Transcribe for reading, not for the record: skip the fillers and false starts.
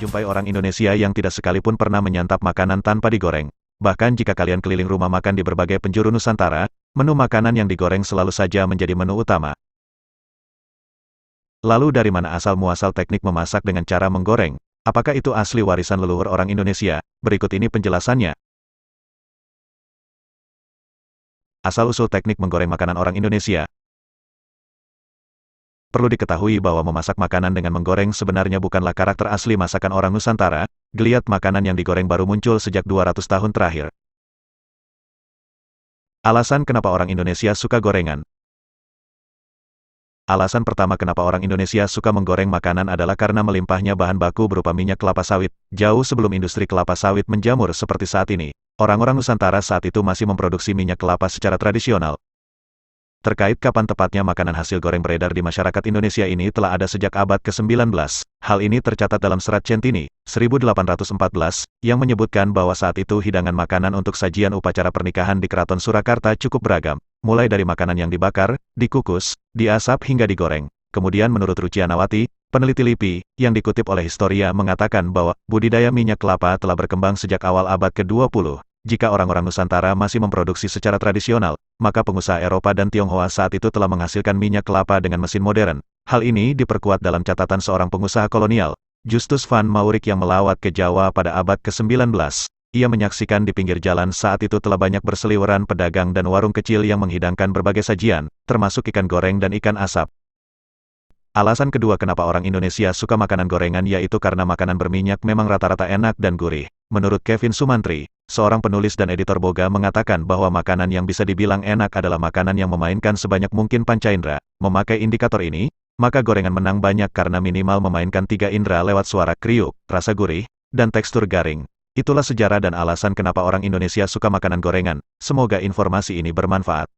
menjumpai orang Indonesia yang tidak sekalipun pernah menyantap makanan tanpa digoreng. Bahkan jika kalian keliling rumah makan di berbagai penjuru Nusantara, menu makanan yang digoreng selalu saja menjadi menu utama. Lalu dari mana asal-muasal teknik memasak dengan cara menggoreng? Apakah itu asli warisan leluhur orang Indonesia? Berikut ini penjelasannya. Asal-usul teknik menggoreng makanan orang Indonesia. Perlu diketahui bahwa memasak makanan dengan menggoreng sebenarnya bukanlah karakter asli masakan orang Nusantara. Geliat makanan yang digoreng baru muncul sejak 200 tahun terakhir. Alasan kenapa orang Indonesia suka gorengan. Alasan pertama kenapa orang Indonesia suka menggoreng makanan adalah karena melimpahnya bahan baku berupa minyak kelapa sawit. Jauh sebelum industri kelapa sawit menjamur seperti saat ini, orang-orang Nusantara saat itu masih memproduksi minyak kelapa secara tradisional. Terkait kapan tepatnya makanan hasil goreng beredar di masyarakat Indonesia ini telah ada sejak abad ke-19. Hal ini tercatat dalam Serat Centini, 1814, yang menyebutkan bahwa saat itu hidangan makanan untuk sajian upacara pernikahan di Keraton Surakarta cukup beragam, mulai dari makanan yang dibakar, dikukus, diasap hingga digoreng. Kemudian menurut Rucianawati, peneliti LIPI, yang dikutip oleh Historia mengatakan bahwa budidaya minyak kelapa telah berkembang sejak awal abad ke-20. Jika orang-orang Nusantara masih memproduksi secara tradisional, maka pengusaha Eropa dan Tionghoa saat itu telah menghasilkan minyak kelapa dengan mesin modern. Hal ini diperkuat dalam catatan seorang pengusaha kolonial, Justus van Maurik yang melawat ke Jawa pada abad ke-19. Ia menyaksikan di pinggir jalan saat itu telah banyak berseliweran pedagang dan warung kecil yang menghidangkan berbagai sajian, termasuk ikan goreng dan ikan asap. Alasan kedua kenapa orang Indonesia suka makanan gorengan yaitu karena makanan berminyak memang rata-rata enak dan gurih. Menurut Kevin Sumantri, seorang penulis dan editor Boga mengatakan bahwa makanan yang bisa dibilang enak adalah makanan yang memainkan sebanyak mungkin panca indera. Memakai indikator ini, maka gorengan menang banyak karena minimal memainkan 3 indera lewat suara kriuk, rasa gurih, dan tekstur garing. Itulah sejarah dan alasan kenapa orang Indonesia suka makanan gorengan. Semoga informasi ini bermanfaat.